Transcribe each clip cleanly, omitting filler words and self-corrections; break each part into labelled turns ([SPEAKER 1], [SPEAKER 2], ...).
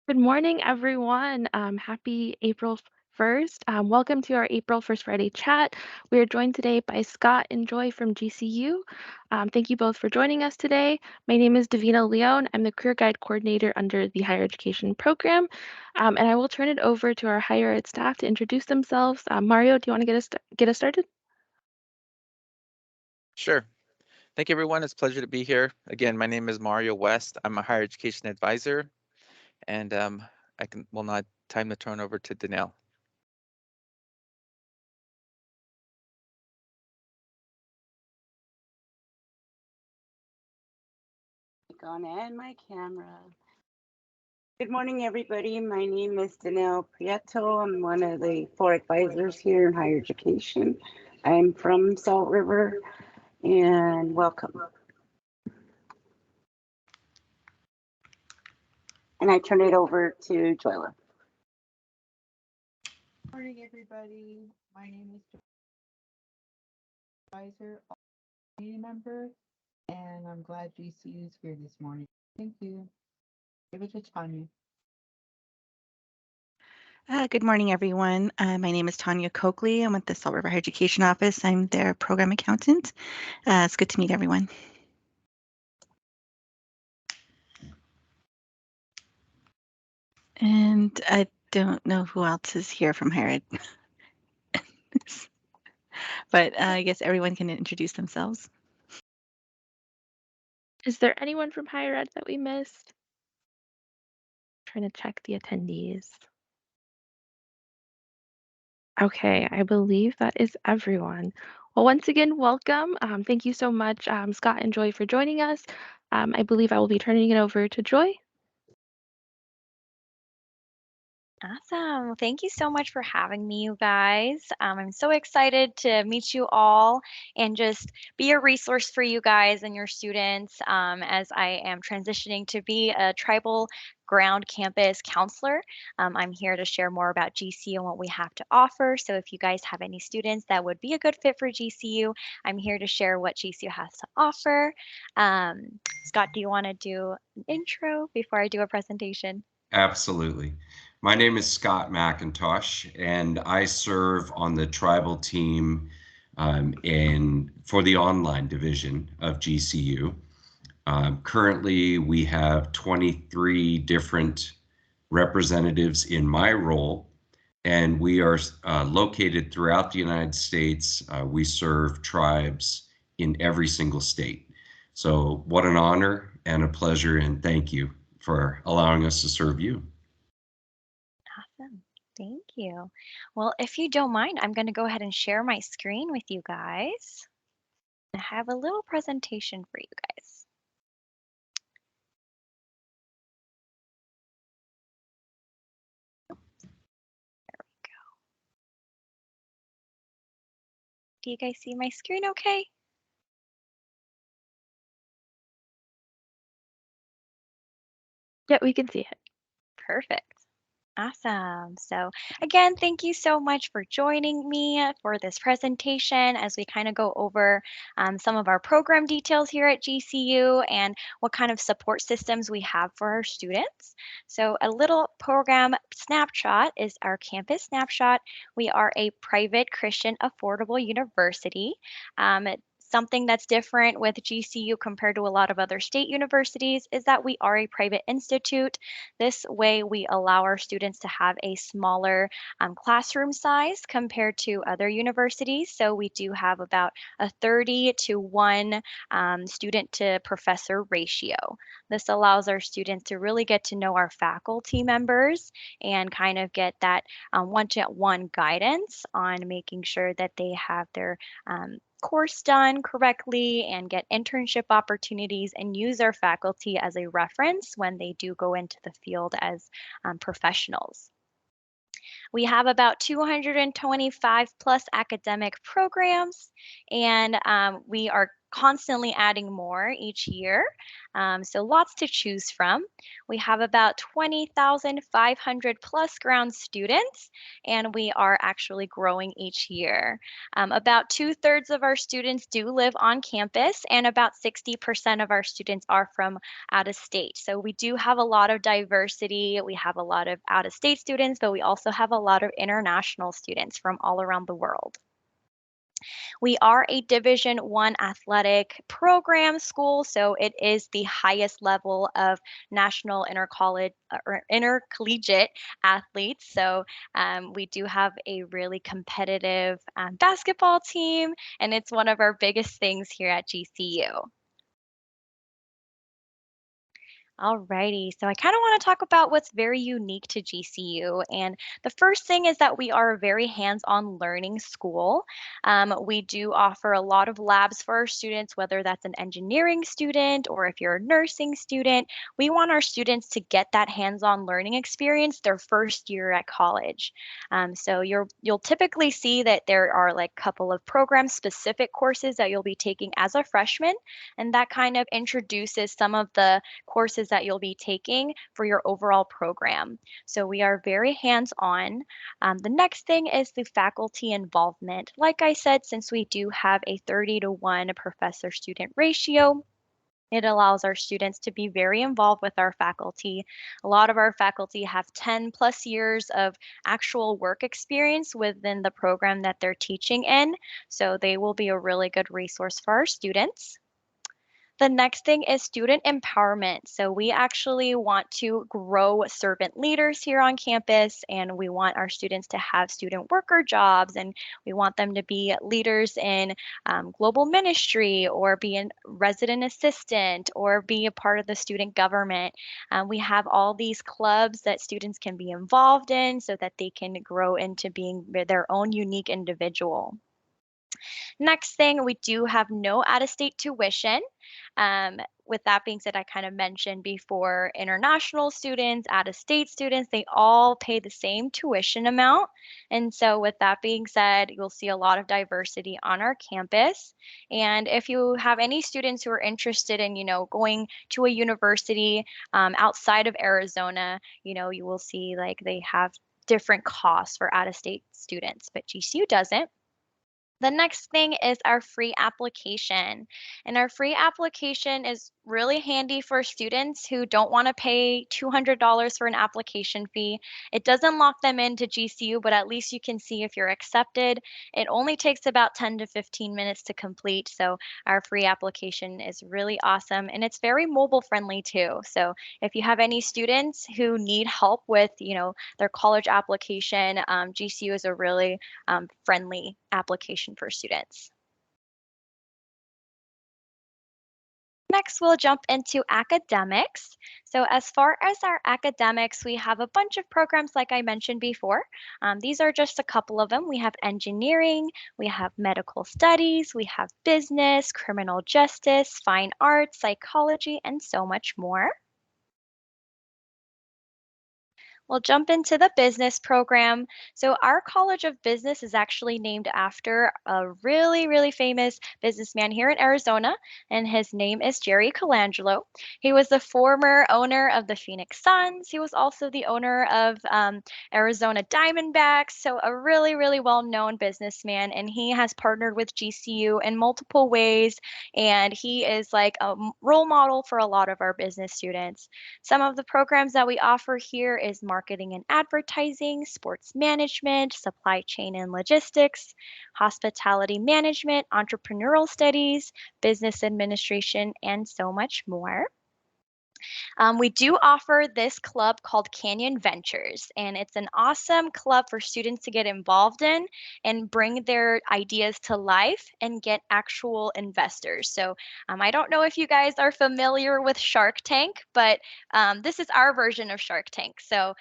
[SPEAKER 1] Good morning, everyone. Happy April 1st. Welcome to our April 1st Friday chat. We are joined today by Scott and Joy from GCU. Thank you both for joining us today. My name is Davina Leone. I'm the Career Guide Coordinator under the Higher Education Program. And I will turn it over to our higher ed staff to introduce themselves. Mario, do you want to get us started?
[SPEAKER 2] Sure. Thank you, everyone. It's a pleasure to be here. Again, my name is Mario West. I'm a higher education advisor, and will now time to turn over to Danelle.
[SPEAKER 3] On and my camera. Good morning, everybody. My name is Danelle Prieto. I'm one of the 4 advisors here in higher education. I'm from Salt River, and welcome. And I turn it over to Joyla.
[SPEAKER 4] Good morning, everybody. My name is Advisor, community member, and I'm glad GCU is here this morning. Thank you. Give it to Tanya.
[SPEAKER 5] Good morning, everyone. My name is Tanya Coakley. I'm with the Salt River Higher Education Office. I'm their program accountant. It's good to meet everyone. And I don't know who else is here from higher ed. But I guess everyone can introduce themselves.
[SPEAKER 1] Is there anyone from higher ed that we missed? Trying to check the attendees. Okay, I believe that is everyone. Well, once again, welcome. Thank you so much, Scott and Joy, for joining us. I believe I will be turning it over to Joy.
[SPEAKER 6] Awesome. Thank you so much for having me, you guys. I'm so excited to meet you all and just be a resource for you guys and your students as I am transitioning to be a tribal ground campus counselor. I'm here to share more about GCU and what we have to offer. So if you guys have any students that would be a good fit for GCU, I'm here to share what GCU has to offer. Scott, do you want to do an intro before I do a presentation?
[SPEAKER 7] Absolutely. My name is Scott McIntosh, and I serve on the tribal team for the online division of GCU. Currently, we have 23 different representatives in my role, and we are located throughout the United States. We serve tribes in every single state. So what an honor and a pleasure, and thank you for allowing us to serve you.
[SPEAKER 6] Awesome. Thank you. Well, if you don't mind, I'm going to go ahead and share my screen with you guys. I have a little presentation for you guys. There we go. Do you guys see my screen okay?
[SPEAKER 1] Yeah, we can see it.
[SPEAKER 6] Perfect. Awesome. So again, thank you so much for joining me for this presentation as we kind of go over some of our program details here at GCU and what kind of support systems we have for our students. So a little program snapshot is our campus snapshot. We are a private Christian affordable university. Something that's different with GCU compared to a lot of other state universities is that we are a private institute. This way, we allow our students to have a smaller classroom size compared to other universities. So we do have about a 30 to 1 student to professor ratio. This allows our students to really get to know our faculty members and kind of get that one-to-one guidance on making sure that they have their course done correctly and get internship opportunities and use our faculty as a reference when they do go into the field as professionals. We have about 225 plus academic programs, and we are constantly adding more each year. So lots to choose from. We have about 20,500 plus ground students, and we are actually growing each year. About 2/3 of our students do live on campus, and about 60% of our students are from out of state. So we do have a lot of diversity. We have a lot of out of state students, but we also have a lot of international students from all around the world. We are a Division One athletic program school, so it is the highest level of national intercollege or intercollegiate athletes. So we do have a really competitive basketball team, and it's one of our biggest things here at GCU. Alrighty, so I kind of want to talk about what's very unique to GCU. And the first thing is that we are a very hands on learning school. We do offer a lot of labs for our students, whether that's an engineering student or if you're a nursing student. We want our students to get that hands on learning experience their first year at college. So you'll typically see that there are like a couple of program specific courses that you'll be taking as a freshman, and that kind of introduces some of the courses that you'll be taking for your overall program. So we are very hands-on. The next thing is the faculty involvement. Like I said, since we do have a 30-to-1 professor-student ratio, it allows our students to be very involved with our faculty. A lot of our faculty have 10 plus years of actual work experience within the program that they're teaching in, so they will be a really good resource for our students. The next thing is student empowerment. So we actually want to grow servant leaders here on campus, and we want our students to have student worker jobs, and we want them to be leaders in global ministry or be a resident assistant or be a part of the student government. We have all these clubs that students can be involved in so that they can grow into being their own unique individual. Next thing, we do have no out-of-state tuition. With that being said, I kind of mentioned before, international students, out-of-state students, they all pay the same tuition amount. And so with that being said, you'll see a lot of diversity on our campus. And if you have any students who are interested in, going to a university outside of Arizona, you will see like they have different costs for out-of-state students, but GCU doesn't. The next thing is our free application. And our free application is really handy for students who don't want to pay $200 for an application fee. It doesn't lock them into GCU, but at least you can see if you're accepted. It only takes about 10 to 15 minutes to complete. So our free application is really awesome, and it's very mobile friendly too. So if you have any students who need help with, their college application, GCU is a really friendly application for students. Next, we'll jump into academics. So as far as our academics, we have a bunch of programs like I mentioned before. These are just a couple of them. We have engineering, we have medical studies, we have business, criminal justice, fine arts, psychology, and so much more. We'll jump into the business program. So our College of Business is actually named after a really, really famous businessman here in Arizona, and his name is Jerry Colangelo. He was the former owner of the Phoenix Suns. He was also the owner of Arizona Diamondbacks, so a really, really well-known businessman, and he has partnered with GCU in multiple ways, and he is like a role model for a lot of our business students. Some of the programs that we offer here is marketing and advertising, sports management, supply chain and logistics, hospitality management, entrepreneurial studies, business administration, and so much more. We do offer this club called Canyon Ventures, and it's an awesome club for students to get involved in and bring their ideas to life and get actual investors. So I don't know if you guys are familiar with Shark Tank, but this is our version of Shark Tank. So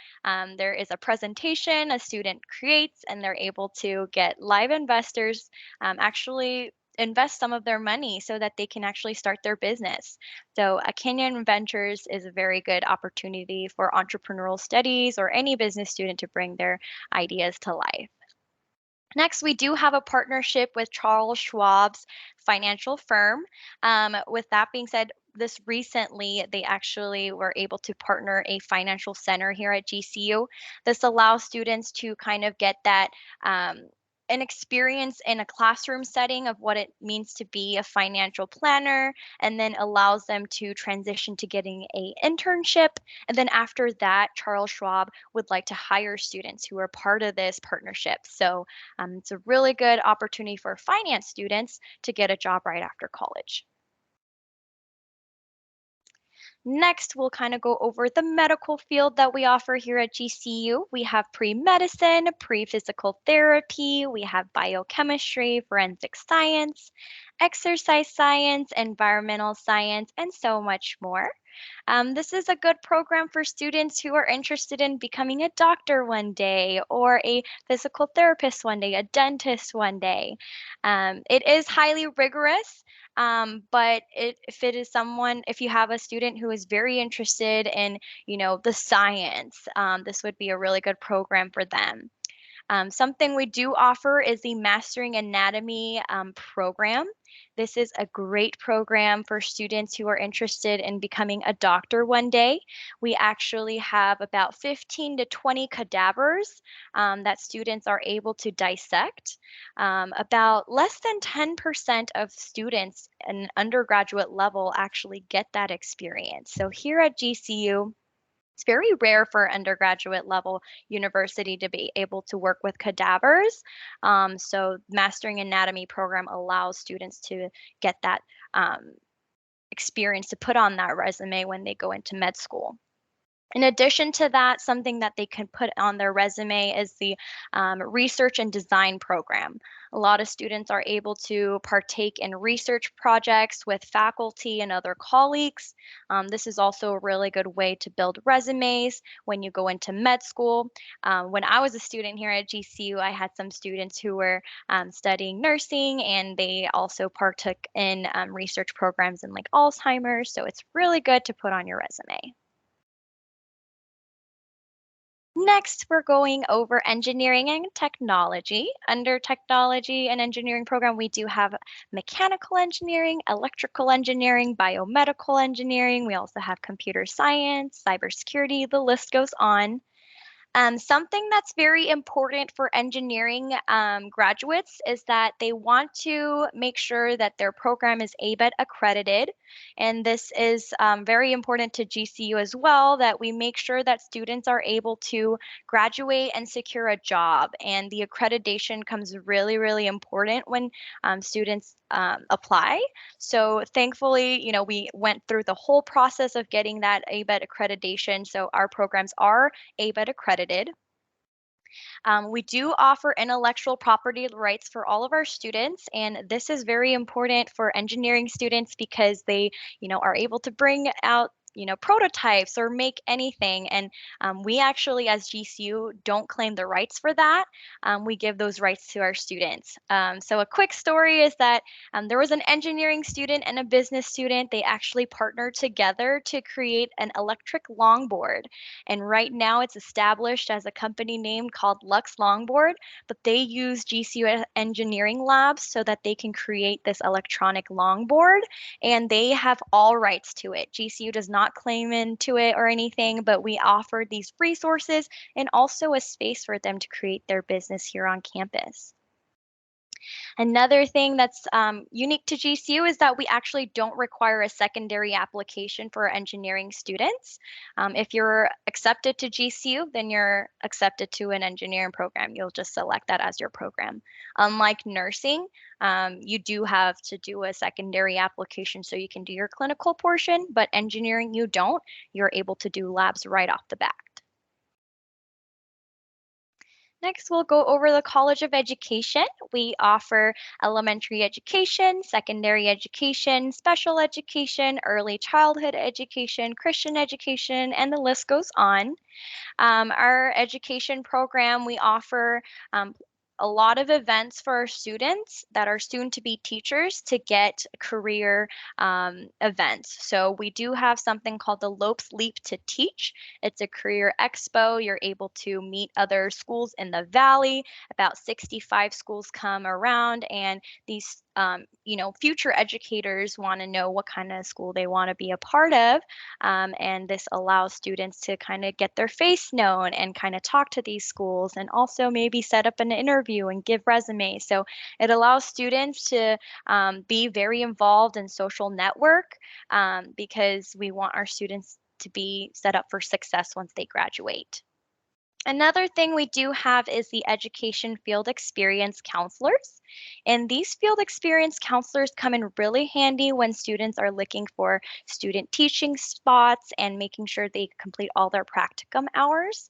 [SPEAKER 6] there is a presentation a student creates, and they're able to get live investors actually invest some of their money so that they can actually start their business. So a Canyon Ventures is a very good opportunity for entrepreneurial studies or any business student to bring their ideas to life. Next, we do have a partnership with Charles Schwab's financial firm. With that being said, this recently they actually were able to partner a financial center here at GCU. This allows students to kind of get that an experience in a classroom setting of what it means to be a financial planner, and then allows them to transition to getting a internship. And then after that, Charles Schwab would like to hire students who are part of this partnership. So it's a really good opportunity for finance students to get a job right after college. Next, we'll kind of go over the medical field that we offer here at GCU. We have pre-medicine, pre-physical therapy, we have biochemistry, forensic science, exercise science, environmental science, and so much more. This is a good program for students who are interested in becoming a doctor one day, or a physical therapist one day, a dentist one day. It is highly rigorous, but if you have a student who is very interested in, the science, this would be a really good program for them. Something we do offer is the Mastering Anatomy program. This is a great program for students who are interested in becoming a doctor one day. We actually have about 15 to 20 cadavers that students are able to dissect. About less than 10% of students at an undergraduate level actually get that experience. So here at GCU, it's very rare for undergraduate level university to be able to work with cadavers. So Mastering Anatomy program allows students to get that experience to put on that resume when they go into med school. In addition to that, something that they can put on their resume is the research and design program. A lot of students are able to partake in research projects with faculty and other colleagues. This is also a really good way to build resumes when you go into med school. When I was a student here at GCU, I had some students who were studying nursing, and they also partook in research programs in like Alzheimer's. So it's really good to put on your resume. Next, we're going over engineering and technology. Under technology and engineering program, we do have mechanical engineering, electrical engineering, biomedical engineering. We also have computer science, cybersecurity, the list goes on. Something that's very important for engineering graduates is that they want to make sure that their program is ABET accredited. And this is very important to GCU as well, that we make sure that students are able to graduate and secure a job. And the accreditation comes really, really important when students apply. So thankfully, we went through the whole process of getting that ABET accreditation. So our programs are ABET accredited. We do offer intellectual property rights for all of our students, and this is very important for engineering students because they, are able to bring out prototypes or make anything. And we actually, as GCU, don't claim the rights for that. We give those rights to our students. So a quick story is that there was an engineering student and a business student. They actually partnered together to create an electric longboard. And right now it's established as a company name called Lux Longboard, but they use GCU engineering labs so that they can create this electronic longboard, and they have all rights to it. GCU does not claim into it or anything, but we offer these resources and also a space for them to create their business here on campus. Another thing that's unique to GCU is that we actually don't require a secondary application for engineering students. If you're accepted to GCU, then you're accepted to an engineering program. You'll just select that as your program. Unlike nursing, you do have to do a secondary application so you can do your clinical portion, but engineering you don't. You're able to do labs right off the bat. Next, we'll go over the College of Education. We offer elementary education, secondary education, special education, early childhood education, Christian education, and the list goes on. Our education program, we offer a lot of events for our students that are soon to be teachers to get career events. So we do have something called the Lopes Leap to Teach. It's a career expo. You're able to meet other schools in the valley. About 65 schools come around, and these future educators want to know what kind of school they want to be a part of. And this allows students to kind of get their face known and kind of talk to these schools and also maybe set up an interview and give resumes. So it allows students to be very involved in social network because we want our students to be set up for success once they graduate. Another thing we do have is the education field experience counselors. And these field experience counselors come in really handy when students are looking for student teaching spots and making sure they complete all their practicum hours.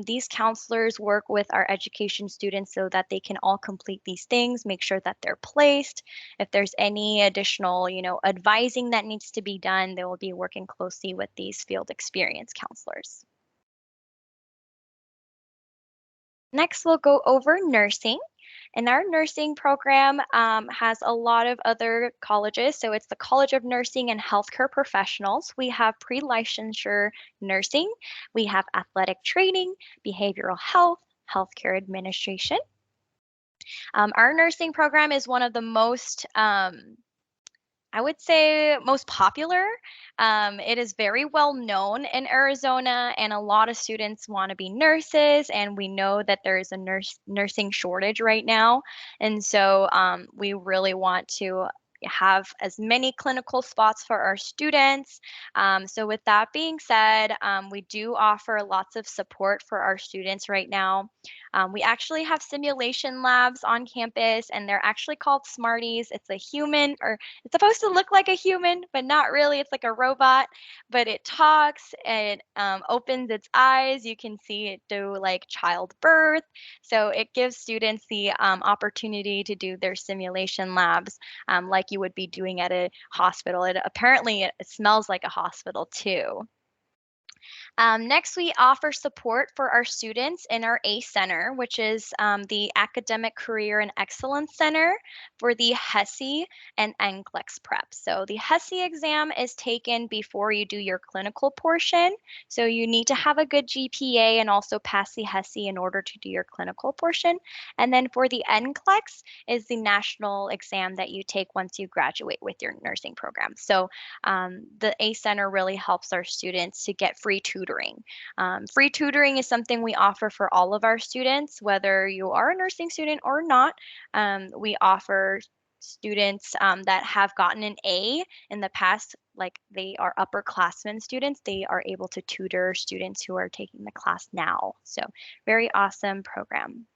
[SPEAKER 6] These counselors work with our education students so that they can all complete these things, make sure that they're placed. If there's any additional, advising that needs to be done, they will be working closely with these field experience counselors. Next, we'll go over nursing. And our nursing program has a lot of other colleges. So it's the College of Nursing and Healthcare Professionals. We have pre-licensure nursing. We have athletic training, behavioral health, healthcare administration. Our nursing program is one of the most I would say most popular. It is very well known in Arizona, and a lot of students want to be nurses. And we know that there is a nursing shortage right now, and so we really want to have as many clinical spots for our students. So with that being said, we do offer lots of support for our students right now. We actually have simulation labs on campus, and they're actually called Smarties. It's a human, or it's supposed to look like a human, but not really. It's like a robot, but it talks, it opens its eyes. You can see it do like childbirth. So it gives students the opportunity to do their simulation labs like you would be doing at a hospital. It smells like a hospital too. Next, we offer support for our students in our ACE Center, which is the Academic Career and Excellence Center for the HESI and NCLEX prep. So the HESI exam is taken before you do your clinical portion. So you need to have a good GPA and also pass the HESI in order to do your clinical portion. And then for the NCLEX is the national exam that you take once you graduate with your nursing program. So the ACE Center really helps our students to get free tutoring. Free tutoring is something we offer for all of our students, whether you are a nursing student or not. We offer students that have gotten an A in the past, like they are upperclassmen students, they are able to tutor students who are taking the class now. So very awesome program.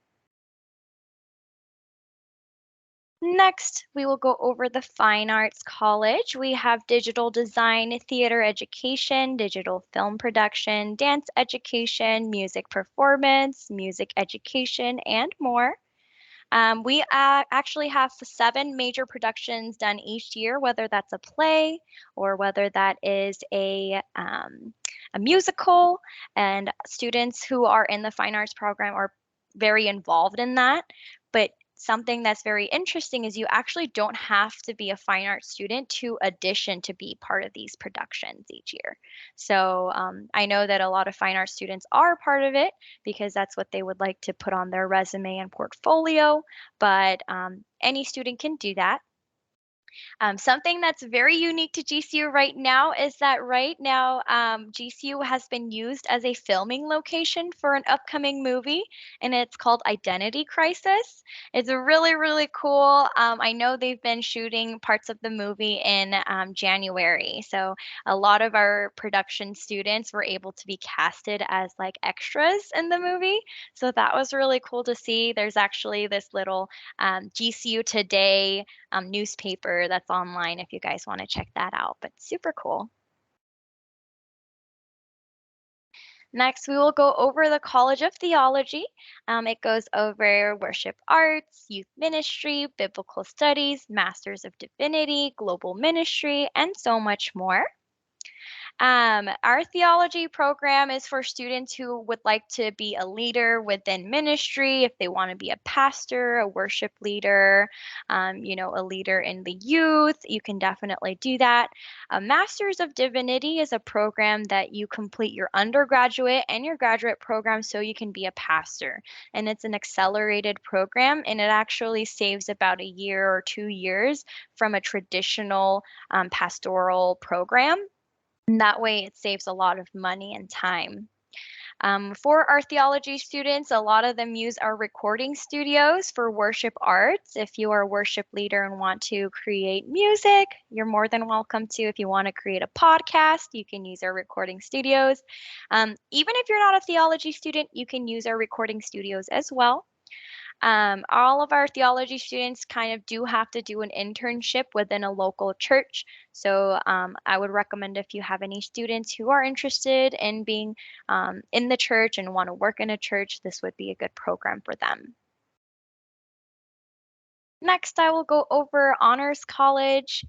[SPEAKER 6] Next, we will go over the Fine Arts College. We have digital design, theater education, digital film production, dance education, music performance, music education, and more. We actually have 7 major productions done each year, whether that's a play or whether that is a musical. And students who are in the Fine Arts program are very involved in that. But something that's very interesting is you actually don't have to be a fine arts student to audition to be part of these productions each year. So I know that a lot of fine arts students are part of it because that's what they would like to put on their resume and portfolio, but any student can do that. Something that's very unique to GCU right now is that right now GCU has been used as a filming location for an upcoming movie, and it's called Identity Crisis. It's really, really cool. I know they've been shooting parts of the movie in January, so a lot of our production students were able to be casted as like extras in the movie. So that was really cool to see. There's actually this little GCU Today newspaper that's online if you guys want to check that out, but super cool. Next, we will go over the College of Theology. It goes over worship arts, youth ministry, biblical studies, Masters of Divinity, global ministry, and so much more. Our theology program is for students who would like to be a leader within ministry, if they want to be a pastor, a worship leader, a leader in the youth. You can definitely do that. A Master's of Divinity is a program that you complete your undergraduate and your graduate program so you can be a pastor. And it's an accelerated program, and it actually saves about a year or 2 years from a traditional pastoral program. And that way, it saves a lot of money and time. For our theology students, a lot of them use our recording studios for worship arts. If you are a worship leader and want to create music, you're more than welcome to. If you want to create a podcast, you can use our recording studios. Even if you're not a theology student, you can use our recording studios as well. All of our theology students kind of do have to do an internship within a local church. So I would recommend if you have any students who are interested in being in the church and want to work in a church, this would be a good program for them. Next, I will go over Honors College.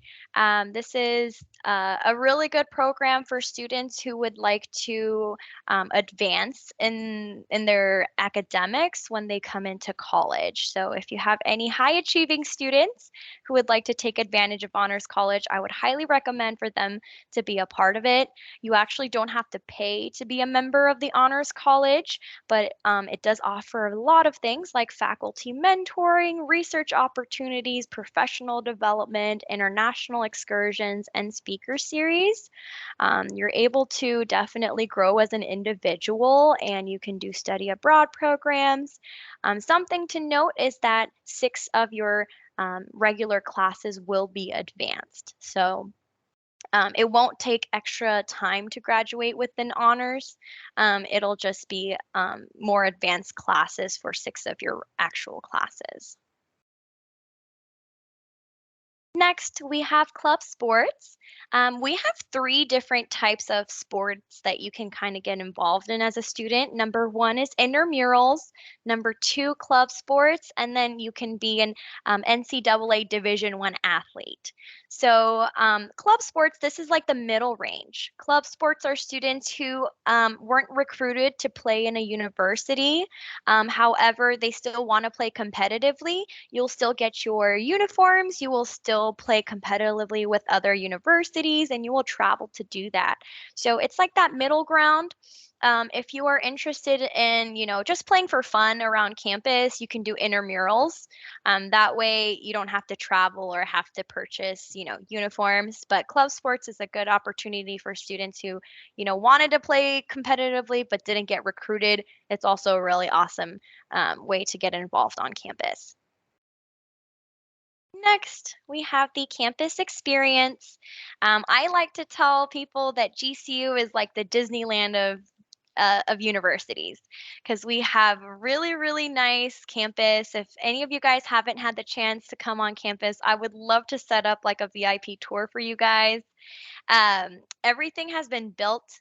[SPEAKER 6] This is a really good program for students who would like to advance in their academics when they come into college. So if you have any high achieving students who would like to take advantage of Honors College, I would highly recommend for them to be a part of it. You actually don't have to pay to be a member of the Honors College, but it does offer a lot of things like faculty mentoring, research opportunities, professional development, international excursions, and speaker series. You're able to definitely grow as an individual, and you can do study abroad programs. Something to note is that 6 of your regular classes will be advanced. So it won't take extra time to graduate within honors. It'll just be more advanced classes for 6 of your actual classes. Next, we have club sports. We have 3 different types of sports that you can kind of get involved in as a student. Number 1 is intramurals. Number 2, club sports, and then you can be an NCAA Division I athlete. So, club sports, this is like the middle range. Club sports are students who weren't recruited to play in a university. However, they still want to play competitively. You'll still get your uniforms, you will still play competitively with other universities, and you will travel to do that. So it's like that middle ground. If you are interested in, just playing for fun around campus, you can do intramurals. That way you don't have to travel or have to purchase, uniforms. But club sports is a good opportunity for students who, wanted to play competitively but didn't get recruited. It's also a really awesome way to get involved on campus. Next, we have the campus experience. I like to tell people that GCU is like the Disneyland of universities because we have a really, really nice campus. If any of you guys haven't had the chance to come on campus, I would love to set up like a VIP tour for you guys. Everything has been built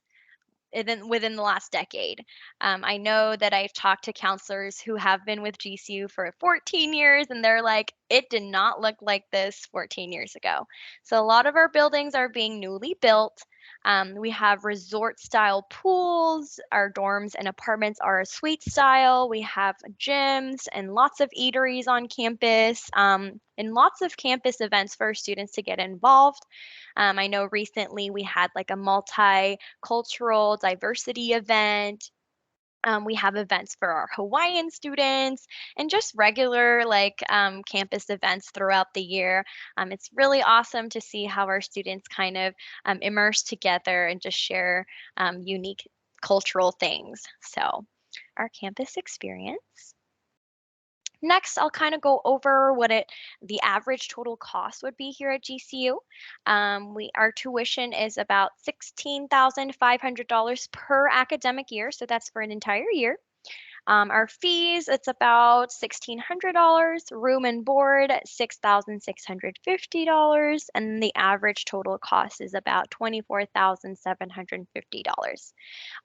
[SPEAKER 6] within the last decade. I know that I've talked to counselors who have been with GCU for 14 years, and they're like, it did not look like this 14 years ago. So a lot of our buildings are being newly built. We have resort style pools. Our dorms and apartments are a suite style. We have gyms and lots of eateries on campus, and lots of campus events for students to get involved. I know recently we had like a multicultural diversity event. We have events for our Hawaiian students and just regular campus events throughout the year. It's really awesome to see how our students kind of immerse together and just share unique cultural things. So, our campus experience. Next, I'll kind of go over the average total cost would be here at GCU. Our tuition is about $16,500 per academic year, so that's for an entire year. Our fees, it's about $1,600, room and board, $6,650, and the average total cost is about $24,750.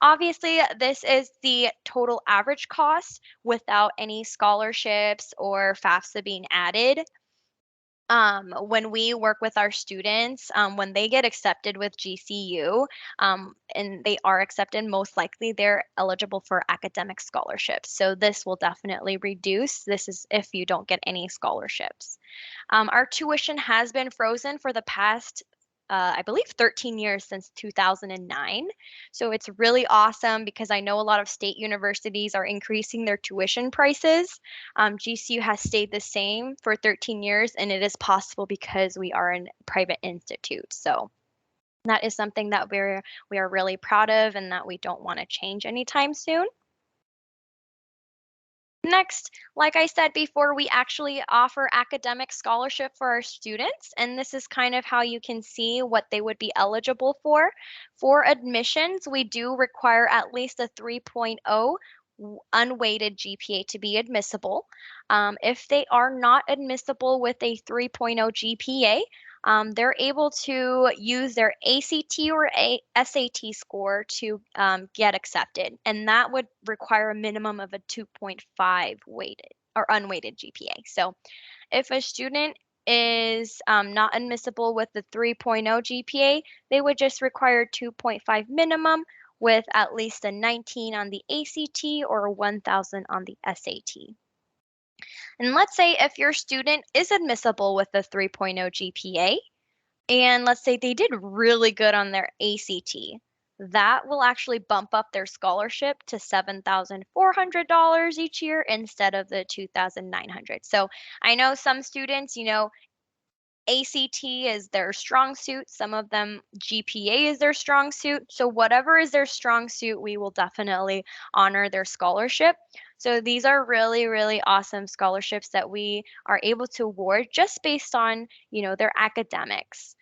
[SPEAKER 6] Obviously, this is the total average cost without any scholarships or FAFSA being added. when we work with our students, when they get accepted with GCU, and they are accepted, most likely they're eligible for academic scholarships. So this will definitely reduce. This is if you don't get any scholarships. Our tuition has been frozen for the past, I believe, 13 years since 2009. So it's really awesome because I know a lot of state universities are increasing their tuition prices. GCU has stayed the same for 13 years, and it is possible because we are a private institute. So that is something that we are really proud of and that we don't want to change anytime soon. Next, like I said before, we actually offer academic scholarship for our students, and this is kind of how you can see what they would be eligible for. For admissions, we do require at least a 3.0 unweighted GPA to be admissible. If they are not admissible with a 3.0 GPA, they're able to use their ACT or SAT score to get accepted, and that would require a minimum of a 2.5 weighted or unweighted GPA. So if a student is not admissible with the 3.0 GPA, they would just require 2.5 minimum with at least a 19 on the ACT or a 1,000 on the SAT. And let's say if your student is admissible with a 3.0 GPA, and let's say they did really good on their ACT, that will actually bump up their scholarship to $7,400 each year instead of the 2,900. So I know some students, ACT is their strong suit. Some of them GPA is their strong suit. So whatever is their strong suit, we will definitely honor their scholarship. So these are really, really awesome scholarships that we are able to award just based on, their academics.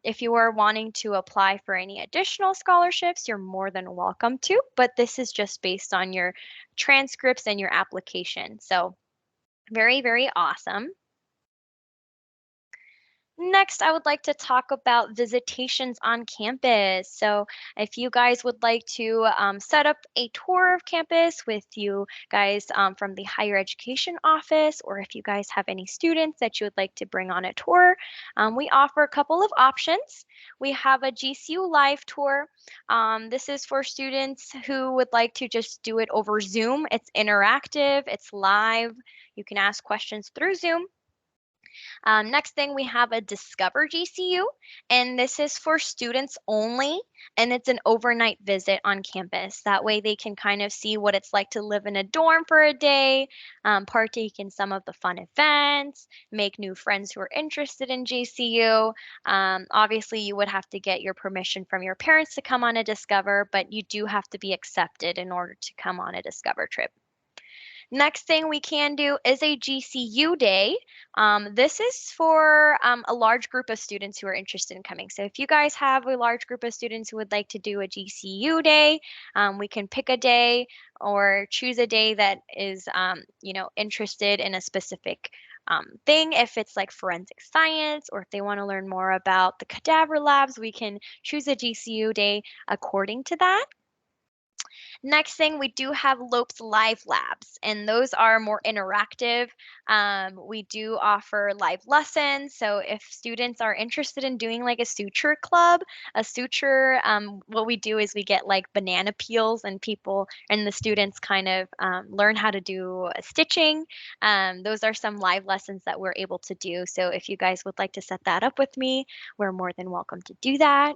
[SPEAKER 6] If you are wanting to apply for any additional scholarships, you're more than welcome to, but this is just based on your transcripts and your application. So very, very awesome. Next, I would like to talk about visitations on campus. So, if you guys would like to set up a tour of campus with you guys from the higher education office, or if you guys have any students that you would like to bring on a tour, we offer a couple of options. We have a GCU Live Tour. This is for students who would like to just do it over Zoom. It's interactive, it's live. You can ask questions through Zoom. Next thing, we have a Discover GCU, and this is for students only, and it's an overnight visit on campus. That way they can kind of see what it's like to live in a dorm for a day, partake in some of the fun events, make new friends who are interested in GCU. Obviously, you would have to get your permission from your parents to come on a Discover, but you do have to be accepted in order to come on a Discover trip. Next thing we can do is a GCU day. This is for a large group of students who are interested in coming. So if you guys have a large group of students who would like to do a GCU day, we can pick a day or choose a day that is, interested in a specific thing. If it's like forensic science, or if they want to learn more about the cadaver labs, we can choose a GCU day according to that. Next thing, we do have Lopes Live Labs, and those are more interactive. We do offer live lessons. So if students are interested in doing like a suture club, what we do is we get like banana peels, and the students kind of learn how to do stitching. Those are some live lessons that we're able to do. So if you guys would like to set that up with me, we're more than welcome to do that.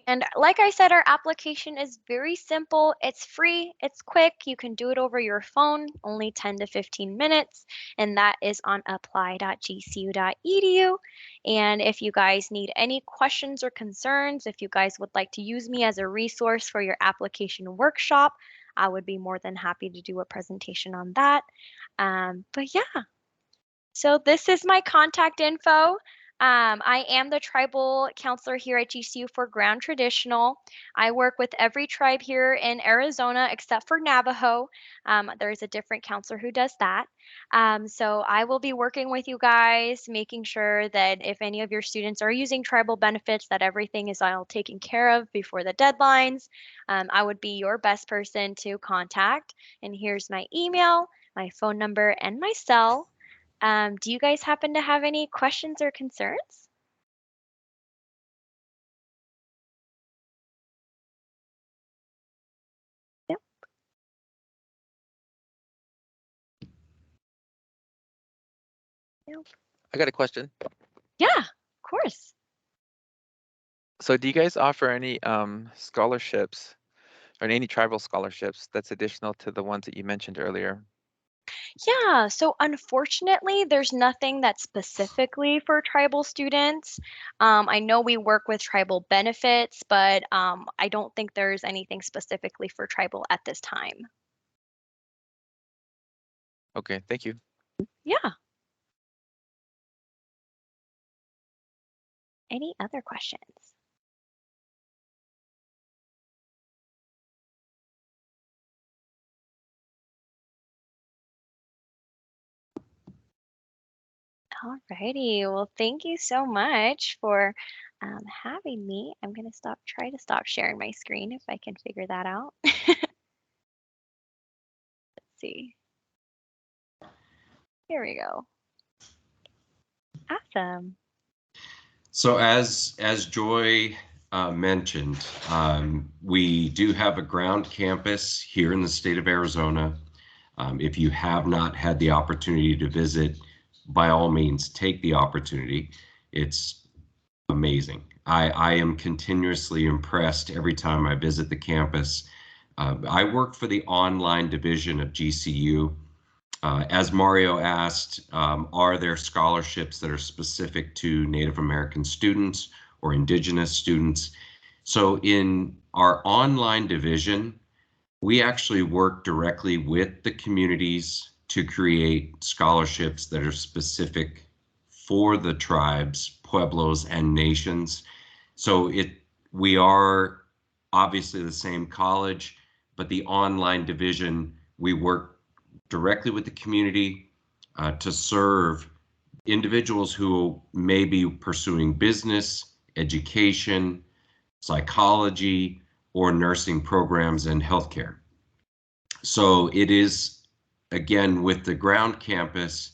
[SPEAKER 6] And like I said, our application is very simple. It's free, it's quick. You can do it over your phone, only 10 to 15 minutes, and that is on apply.gcu.edu. And if you guys need any questions or concerns, if you guys would like to use me as a resource for your application workshop, I would be more than happy to do a presentation on that. But yeah. So this is my contact info. I am the tribal counselor here at GCU for Ground Traditional. I work with every tribe here in Arizona except for Navajo. There's a different counselor who does that. So I will be working with you guys, making sure that if any of your students are using tribal benefits, that everything is all taken care of before the deadlines. I would be your best person to contact. And here's my email, my phone number, and my cell. Do you guys happen to have any questions or concerns? Yep. Yep.
[SPEAKER 2] I got a question.
[SPEAKER 6] Yeah, of course.
[SPEAKER 2] So do you guys offer any scholarships or any tribal scholarships that's additional to the ones that you mentioned earlier?
[SPEAKER 6] Yeah, so unfortunately, there's nothing that's specifically for tribal students. I know we work with tribal benefits, but I don't think there's anything specifically for tribal at this time.
[SPEAKER 2] Okay, thank you.
[SPEAKER 6] Yeah. Any other questions? Alrighty. Well, thank you so much for having me. I'm gonna try to stop sharing my screen if I can figure that out. Let's see. Here we go. Awesome.
[SPEAKER 7] So as Joy mentioned, we do have a ground campus here in the state of Arizona. If you have not had the opportunity to visit, by all means, take the opportunity. It's amazing. I am continuously impressed every time I visit the campus. I work for the online division of GCU. As Mario asked, are there scholarships that are specific to Native American students or Indigenous students? So in our online division, we actually work directly with the communities to create scholarships that are specific for the tribes, pueblos, and nations. So we are obviously the same college, but the online division, we work directly with the community to serve individuals who may be pursuing business, education, psychology, or nursing programs and healthcare. So it is, again, with the ground campus,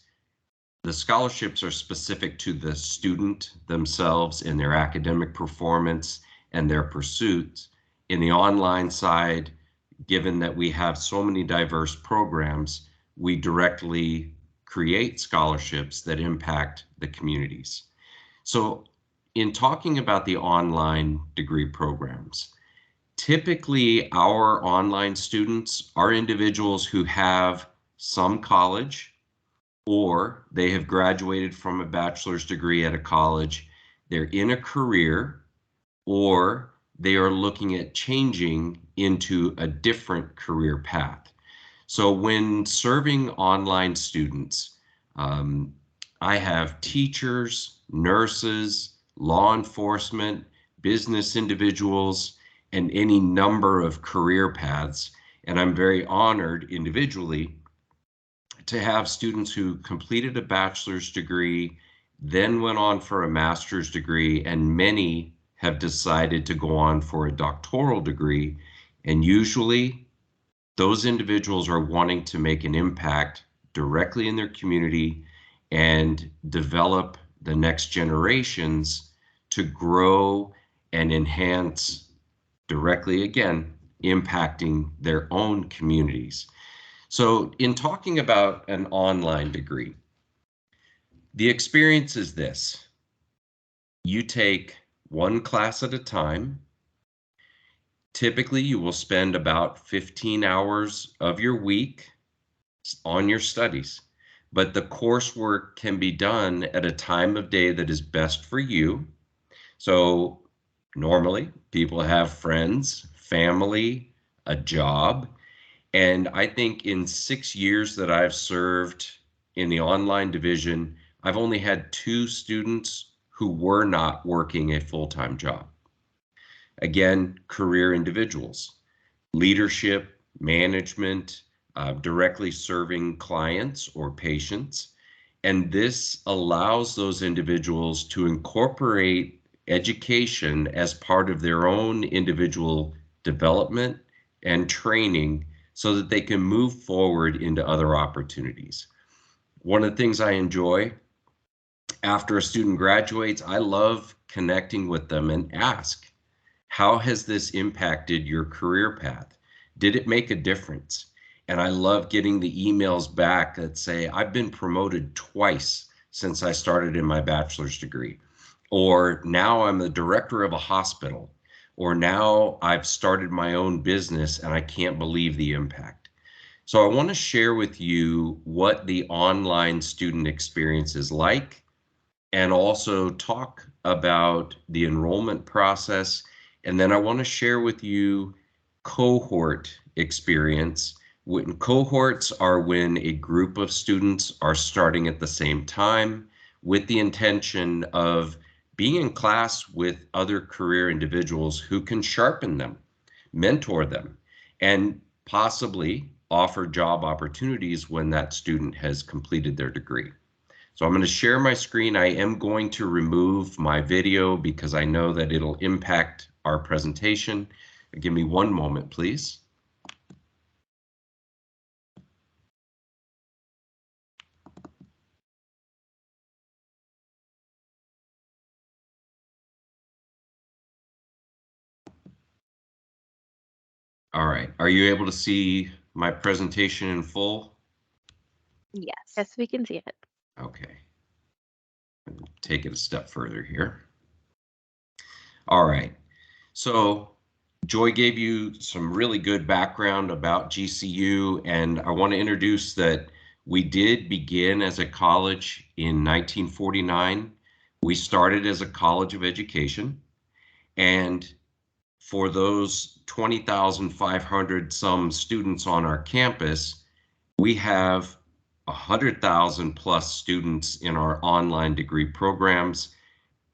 [SPEAKER 7] the scholarships are specific to the student themselves and their academic performance and their pursuits. In the online side, given that we have so many diverse programs, we directly create scholarships that impact the communities. So in talking about the online degree programs, typically our online students are individuals who have some college, or they have graduated from a bachelor's degree at a college, they're in a career, or they are looking at changing into a different career path. So when serving online students, I have teachers, nurses, law enforcement, business individuals, and any number of career paths. And I'm very honored individually to have students who completed a bachelor's degree, then went on for a master's degree, and many have decided to go on for a doctoral degree. And usually those individuals are wanting to make an impact directly in their community and develop the next generations to grow and enhance directly, again, impacting their own communities. So in talking about an online degree, the experience is this: you take one class at a time. Typically, you will spend about 15 hours of your week on your studies, but the coursework can be done at a time of day that is best for you. So normally people have friends, family, a job. And I think in 6 years that I've served in the online division, I've only had 2 students who were not working a full-time job. Again, career individuals, leadership, management, directly serving clients or patients. And this allows those individuals to incorporate education as part of their own individual development and training so that they can move forward into other opportunities. One of the things I enjoy after a student graduates, I love connecting with them and ask, how has this impacted your career path? Did it make a difference? And I love getting the emails back that say, I've been promoted twice since I started in my bachelor's degree, or now I'm the director of a hospital, or now I've started my own business and I can't believe the impact. So I want to share with you what the online student experience is like, and also talk about the enrollment process. And then I want to share with you cohort experience. When cohorts are when a group of students are starting at the same time with the intention of being in class with other career individuals who can sharpen them, mentor them, and possibly offer job opportunities when that student has completed their degree. So I'm going to share my screen. I am going to remove my video because I know that it'll impact our presentation. Give me one moment, please. All right. Are you able to see my presentation in full?
[SPEAKER 6] Yes.
[SPEAKER 1] Yes, we can see it.
[SPEAKER 7] Okay. Take it a step further here. All right. So Joy gave you some really good background about GCU, and I want to introduce that we did begin as a college in 1949. We started as a college of education, and for those 20,500 some students on our campus, we have 100,000 plus students in our online degree programs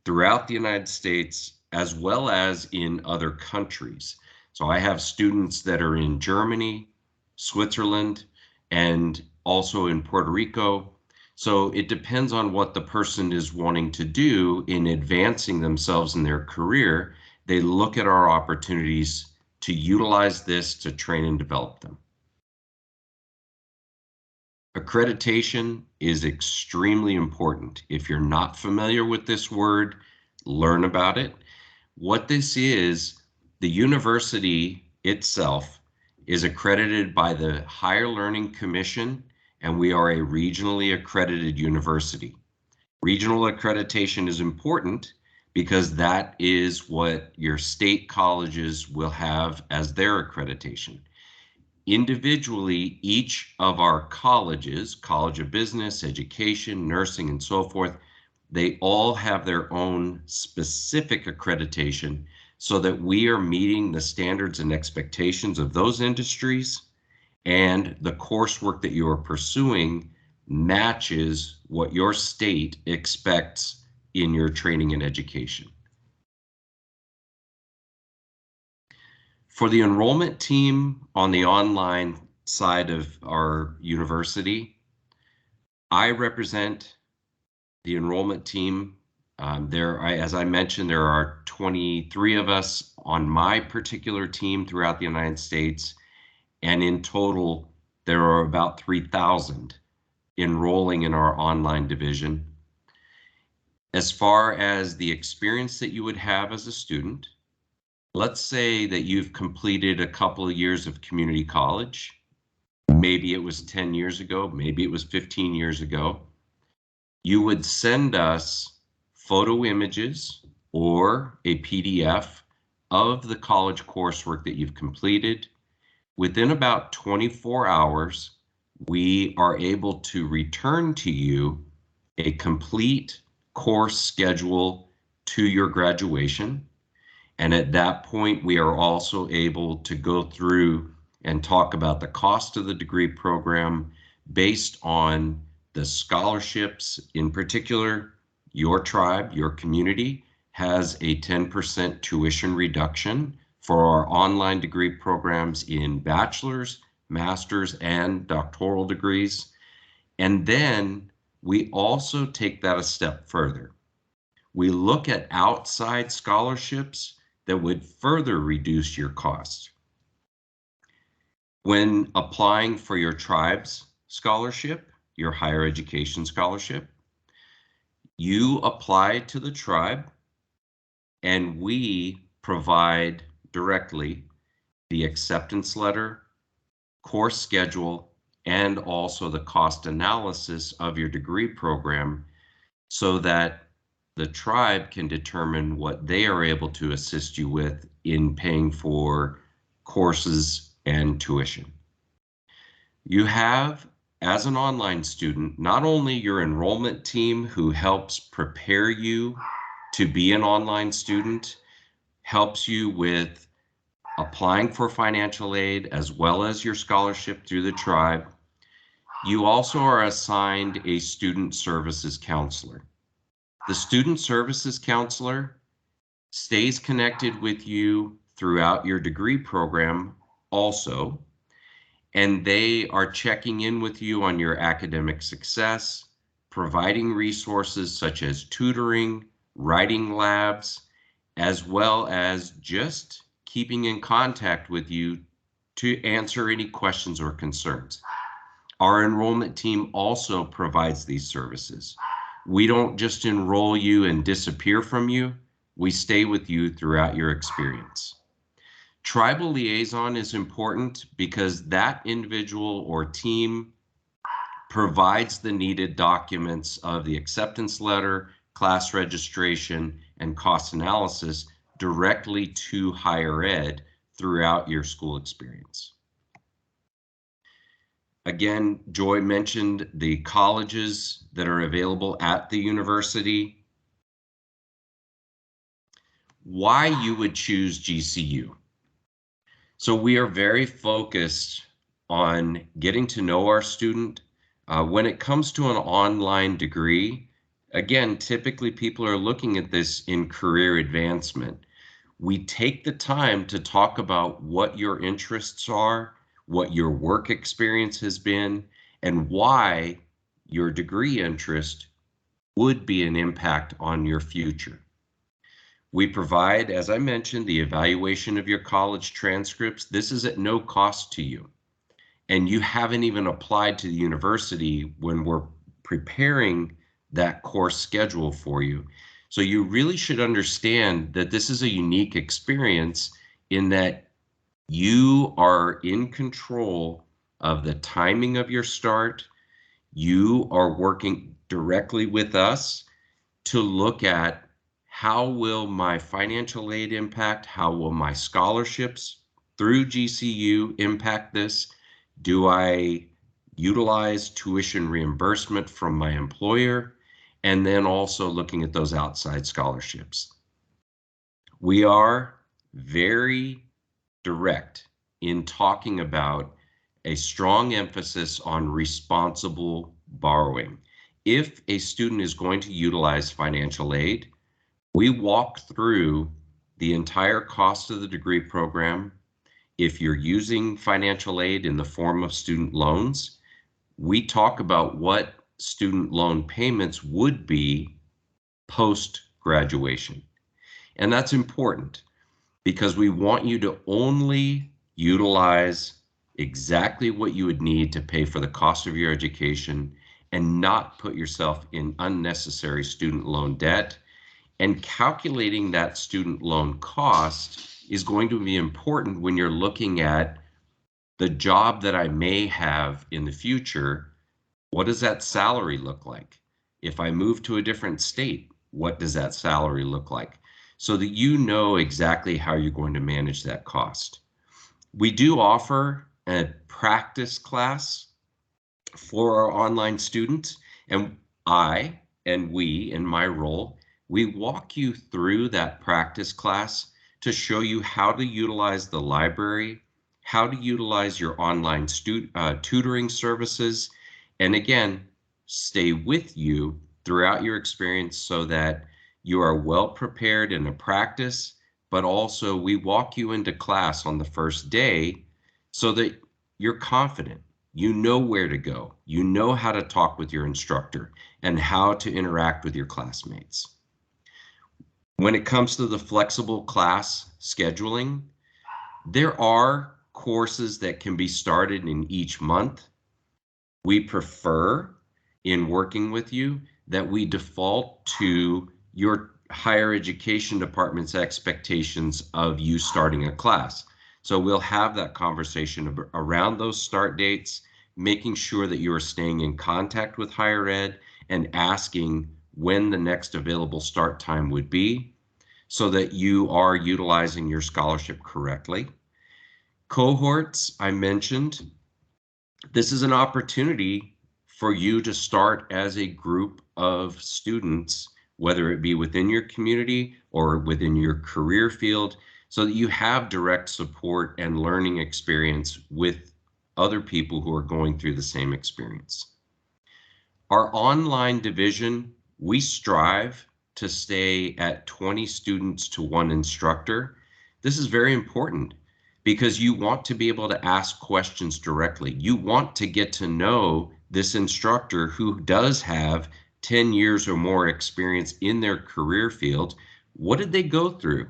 [SPEAKER 7] throughout the United States, as well as in other countries. So I have students that are in Germany, Switzerland, and also in Puerto Rico. So it depends on what the person is wanting to do in advancing themselves in their career. They look at our opportunities to utilize this to train and develop them. Accreditation is extremely important. If you're not familiar with this word, learn about it. What this is, the university itself is accredited by the Higher Learning Commission, and we are a regionally accredited university. Regional accreditation is important because that is what your state colleges will have as their accreditation. Individually, each of our colleges, College of Business, Education, Nursing, and so forth, they all have their own specific accreditation so that we are meeting the standards and expectations of those industries, and the coursework that you are pursuing matches what your state expects in your training and education. For the enrollment team on the online side of our university, I represent the enrollment team. As I mentioned, there are 23 of us on my particular team throughout the United States, and in total, there are about 3,000 enrolling in our online division. As far as the experience that you would have as a student, let's say that you've completed a couple of years of community college. Maybe it was 10 years ago, maybe it was 15 years ago. You would send us photo images or a PDF of the college coursework that you've completed. Within about 24 hours, we are able to return to you a complete course schedule to your graduation. And at that point, we are also able to go through and talk about the cost of the degree program based on the scholarships. In particular, your tribe, your community has a 10% tuition reduction for our online degree programs in bachelor's, master's, and doctoral degrees. And then we also take that a step further. We look at outside scholarships that would further reduce your costs. When applying for your tribe's scholarship, your higher education scholarship. You apply to the tribe, and we provide directly the acceptance letter, course schedule, and also the cost analysis of your degree program so that the tribe can determine what they are able to assist you with in paying for courses and tuition. You have, as an online student, not only your enrollment team who helps prepare you to be an online student, helps you with applying for financial aid as well as your scholarship through the tribe. You also are assigned a student services counselor. The student services counselor stays connected with you throughout your degree program also, and they are checking in with you on your academic success, providing resources such as tutoring, writing labs, as well as just keeping in contact with you to answer any questions or concerns. Our enrollment team also provides these services. We don't just enroll you and disappear from you, we stay with you throughout your experience. Tribal liaison is important because that individual or team provides the needed documents of the acceptance letter, class registration, and cost analysis directly to higher ed throughout your school experience. Again, Joy mentioned the colleges that are available at the university. Why you would choose GCU? So we are very focused on getting to know our student. When it comes to an online degree, again, typically people are looking at this in career advancement. We take the time to talk about what your interests are, what your work experience has been, and why your degree interest would be an impact on your future. We provide, as I mentioned, the evaluation of your college transcripts. This is at no cost to you. And you haven't even applied to the university when we're preparing that course schedule for you. So you really should understand that this is a unique experience in that you are in control of the timing of your start. You are working directly with us to look at how will my financial aid impact, how will my scholarships through GCU impact this? Do I utilize tuition reimbursement from my employer? And then also looking at those outside scholarships. We are very direct in talking about a strong emphasis on responsible borrowing. If a student is going to utilize financial aid, we walk through the entire cost of the degree program. If you're using financial aid in the form of student loans, we talk about what student loan payments would be post-graduation. And that's important because we want you to only utilize exactly what you would need to pay for the cost of your education and not put yourself in unnecessary student loan debt. And calculating that student loan cost is going to be important when you're looking at the job that I may have in the future. What does that salary look like? If I move to a different state, what does that salary look like? So that you know exactly how you're going to manage that cost. We do offer a practice class for our online students, and I and we, in my role, we walk you through that practice class to show you how to utilize the library, how to utilize your online tutoring services, and again, stay with you throughout your experience so that you are well prepared in a practice, but also we walk you into class on the first day so that you're confident. You know where to go. You know how to talk with your instructor and how to interact with your classmates. When it comes to the flexible class scheduling, there are courses that can be started in each month. We prefer in working with you that we default to your higher education department's expectations of you starting a class. So we'll have that conversation around those start dates, making sure that you are staying in contact with higher ed and asking when the next available start time would be so that you are utilizing your scholarship correctly. Cohorts, I mentioned, this is an opportunity for you to start as a group of students, whether it be within your community or within your career field, so that you have direct support and learning experience with other people who are going through the same experience. Our online division, we strive to stay at 20 students to 1 instructor. This is very important because you want to be able to ask questions directly. You want to get to know this instructor who does have 10 years or more experience in their career field. What did they go through?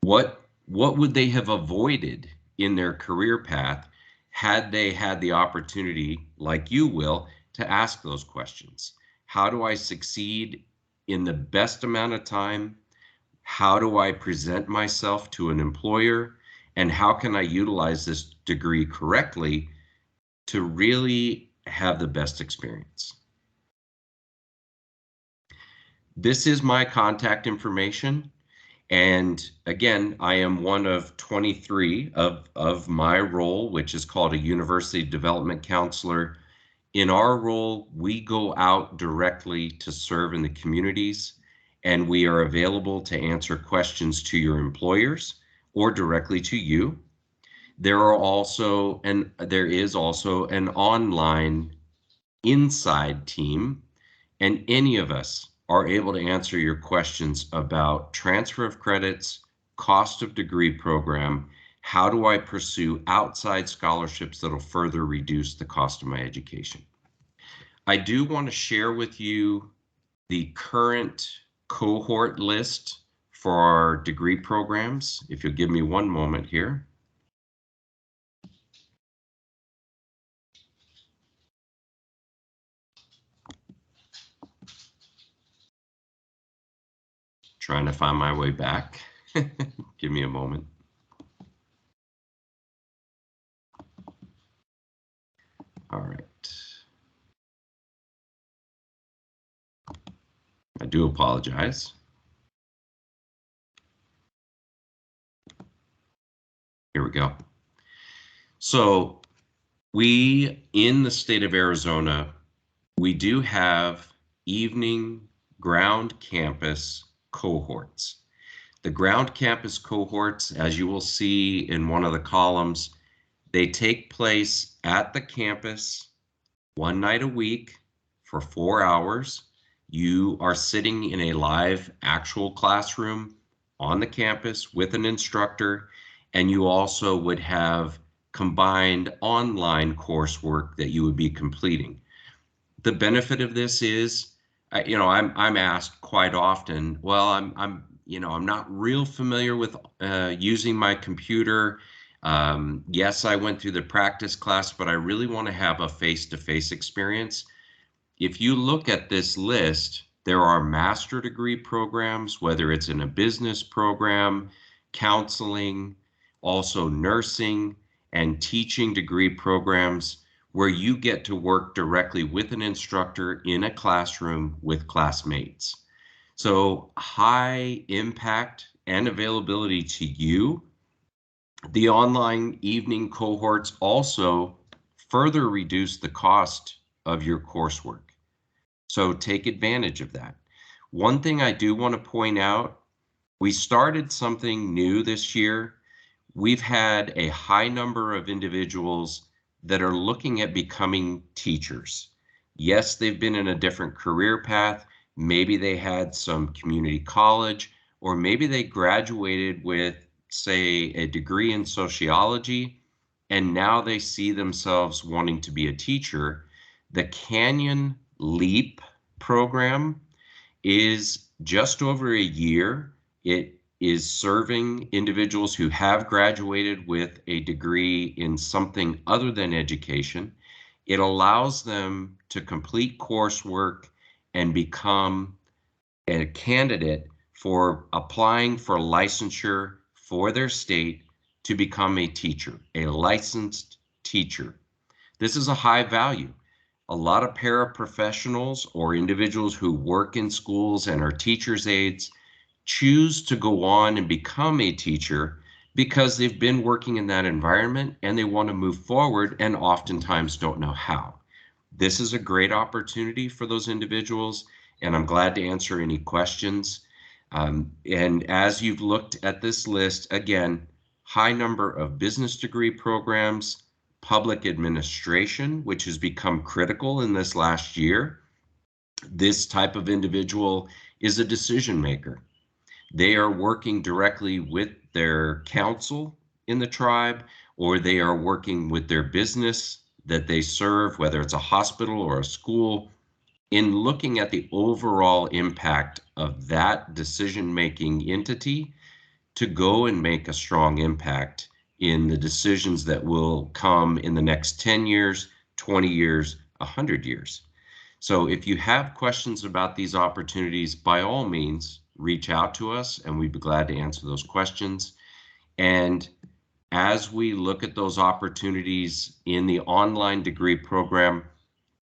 [SPEAKER 7] What would they have avoided in their career path had they had the opportunity, like you will, to ask those questions? How do I succeed in the best amount of time? How do I present myself to an employer? And how can I utilize this degree correctly to really have the best experience? This is my contact information. And again, I am one of 23 of my role, which is called a University Development Counselor. In our role, we go out directly to serve in the communities, and we are available to answer questions to your employers or directly to you. There is also an online inside team, and any of us are able to answer your questions about transfer of credits, cost of degree program, how do I pursue outside scholarships that'll further reduce the cost of my education. I do want to share with you the current cohort list for our degree programs. If you'll give me one moment here. Trying to find my way back. Give me a moment. All right. I do apologize. Here we go. So we, in the state of Arizona, we do have evening ground campus cohorts. The ground campus cohorts, as you will see in one of the columns, they take place at the campus 1 night a week for 4 hours. You are sitting in a live actual classroom on the campus with an instructor, and you also would have combined online coursework that you would be completing. The benefit of this is, I'm asked quite often, well, I'm not real familiar with using my computer. Yes, I went through the practice class, but I really want to have a face-to-face experience. If you look at this list, there are master degree programs, whether it's in a business program, counseling, also nursing and teaching degree programs where you get to work directly with an instructor in a classroom with classmates. So high impact and availability to you. The online evening cohorts also further reduce the cost of your coursework. So take advantage of that. One thing I do want to point out, we started something new this year. We've had a high number of individuals that are looking at becoming teachers. Yes, they've been in a different career path. Maybe they had some community college, or maybe they graduated with, say, a degree in sociology, and now they see themselves wanting to be a teacher. The Canyon LEAP program is just over a year. It is serving individuals who have graduated with a degree in something other than education. It allows them to complete coursework and become a candidate for applying for licensure for their state to become a teacher, a licensed teacher. This is a high value. A lot of paraprofessionals or individuals who work in schools and are teachers' aides choose to go on and become a teacher because they've been working in that environment and they want to move forward and oftentimes don't know how. This is a great opportunity for those individuals, and I'm glad to answer any questions. And as you've looked at this list, again, high number of business degree programs, public administration, which has become critical in this last year. This type of individual is a decision maker. They are working directly with their council in the tribe, or they are working with their business that they serve, whether it's a hospital or a school, in looking at the overall impact of that decision-making entity to go and make a strong impact in the decisions that will come in the next 10 years, 20 years, 100 years. So if you have questions about these opportunities, by all means, reach out to us and we'd be glad to answer those questions. And as we look at those opportunities in the online degree program,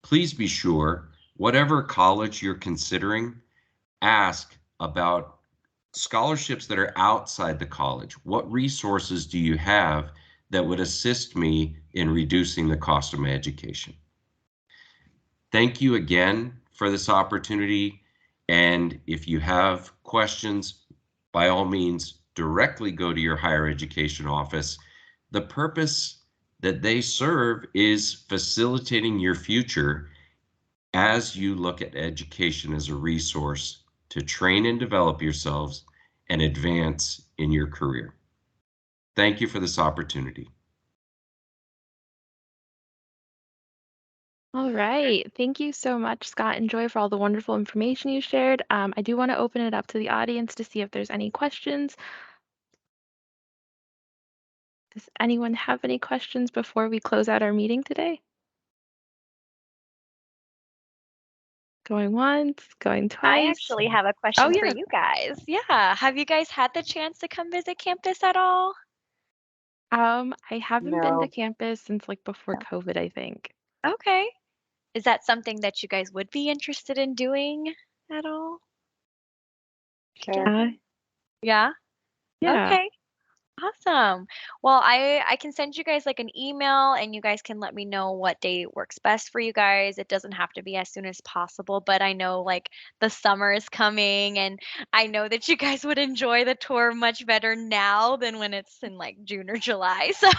[SPEAKER 7] please be sure, whatever college you're considering, ask about scholarships that are outside the college. What resources do you have that would assist me in reducing the cost of my education? Thank you again for this opportunity. And if you have questions, by all means, directly go to your higher education office. The purpose that they serve is facilitating your future as you look at education as a resource to train and develop yourselves and advance in your career. Thank you for this opportunity.
[SPEAKER 1] All right. Thank you so much, Scott and Joy, for all the wonderful information you shared. I do want to open it up to the audience to see if there's any questions. Does anyone have any questions before we close out our meeting today? Going once, going
[SPEAKER 6] I
[SPEAKER 1] twice.
[SPEAKER 6] actually have a question for
[SPEAKER 1] yeah.
[SPEAKER 6] you guys. Yeah. Have you guys had the chance to come visit campus at all?
[SPEAKER 1] I haven't been to
[SPEAKER 3] No.
[SPEAKER 1] campus since like before COVID, I think.
[SPEAKER 6] Okay. Is that something that you guys would be interested in doing at all?
[SPEAKER 3] Sure.
[SPEAKER 6] Yeah.
[SPEAKER 1] Yeah.
[SPEAKER 6] Okay. Awesome. Well, I can send you guys like an email and you guys can let me know what day works best for you guys. It doesn't have to be as soon as possible, but I know like the summer is coming and I know that you guys would enjoy the tour much better now than when it's in like June or July. So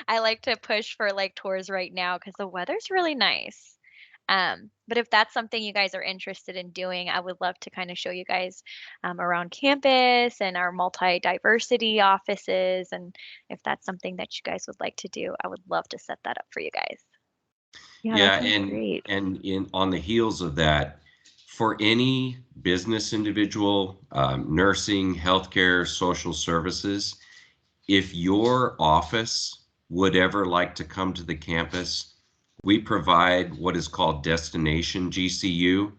[SPEAKER 6] I like to push for like tours right now because the weather's really nice. But if that's something you guys are interested in doing, I would love to kind of show you guys around campus and our multi-diversity offices. And if that's something that you guys would like to do, I would love to set that up for you guys.
[SPEAKER 1] Yeah,
[SPEAKER 7] Yeah,
[SPEAKER 1] that sounds great.
[SPEAKER 7] and in on the heels of that, for any business individual, nursing, healthcare, social services, if your office would ever like to come to the campus, we provide what is called Destination GCU,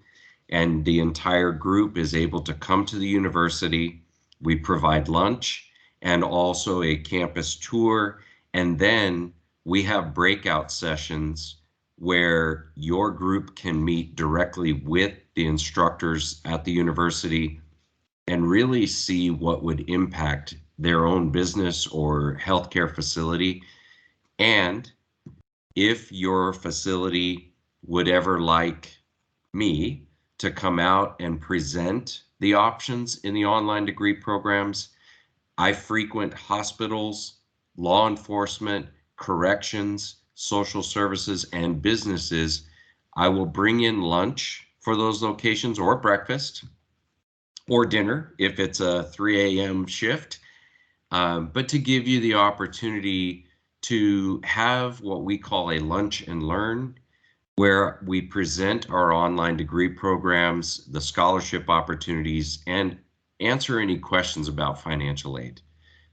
[SPEAKER 7] and the entire group is able to come to the university. We provide lunch and also a campus tour, and then we have breakout sessions where your group can meet directly with the instructors at the university and really see what would impact their own business or healthcare facility. And if your facility would ever like me to come out and present the options in the online degree programs, I frequent hospitals, law enforcement, corrections, social services, and businesses. I will bring in lunch for those locations or breakfast or dinner if it's a 3 a.m. shift, but to give you the opportunity to have what we call a lunch and learn, where we present our online degree programs, the scholarship opportunities, and answer any questions about financial aid.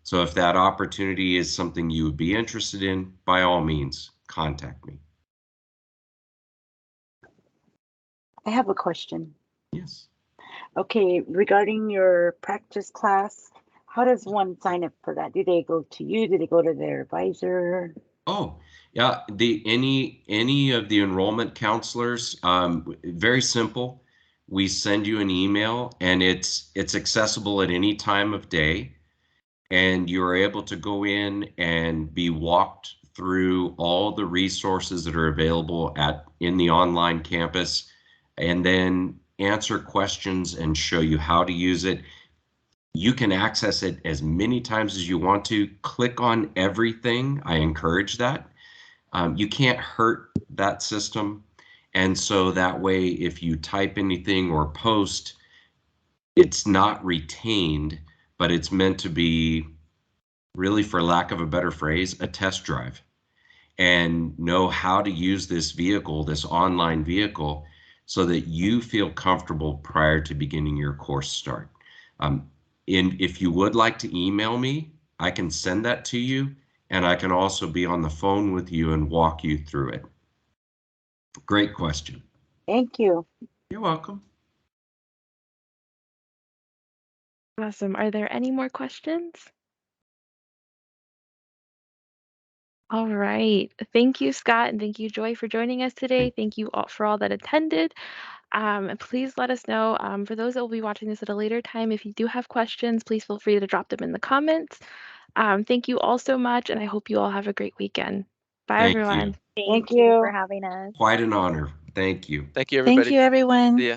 [SPEAKER 7] So if that opportunity is something you would be interested in, by all means, contact me.
[SPEAKER 3] I have a question.
[SPEAKER 7] Yes.
[SPEAKER 3] Okay, regarding your practice class, how does one sign up for that? Do they go to you? Do they go to their advisor?
[SPEAKER 7] Oh, yeah. Any of the enrollment counselors, very simple. We send you an email, and it's accessible at any time of day, and you're able to go in and be walked through all the resources that are available in the online campus, and then answer questions and show you how to use it. You can access it as many times as you want to. Click on everything. I encourage that. You can't hurt that system. And so that way, if you type anything or post, it's not retained, but it's meant to be, really, for lack of a better phrase, a test drive, and know how to use this vehicle, this online vehicle, so that you feel comfortable prior to beginning your course start. If you would like to email me, I can send that to you, and I can also be on the phone with you and walk you through it. Great question.
[SPEAKER 3] Thank you.
[SPEAKER 7] You're welcome.
[SPEAKER 1] Awesome. Are there any more questions? All right. Thank you, Scott, and thank you, Joy, for joining us today. Thank you all for all that attended. And please let us know, for those that will be watching this at a later time, if you do have questions, please feel free to drop them in the comments. Thank you all so much, and I hope you all have a great weekend. Bye,
[SPEAKER 7] Thank
[SPEAKER 1] everyone.
[SPEAKER 7] you.
[SPEAKER 3] Thank
[SPEAKER 6] you
[SPEAKER 3] you.
[SPEAKER 6] for having us.
[SPEAKER 7] Quite an honor. Thank you.
[SPEAKER 2] Thank you, everybody.
[SPEAKER 5] Thank you, everyone.
[SPEAKER 2] See ya.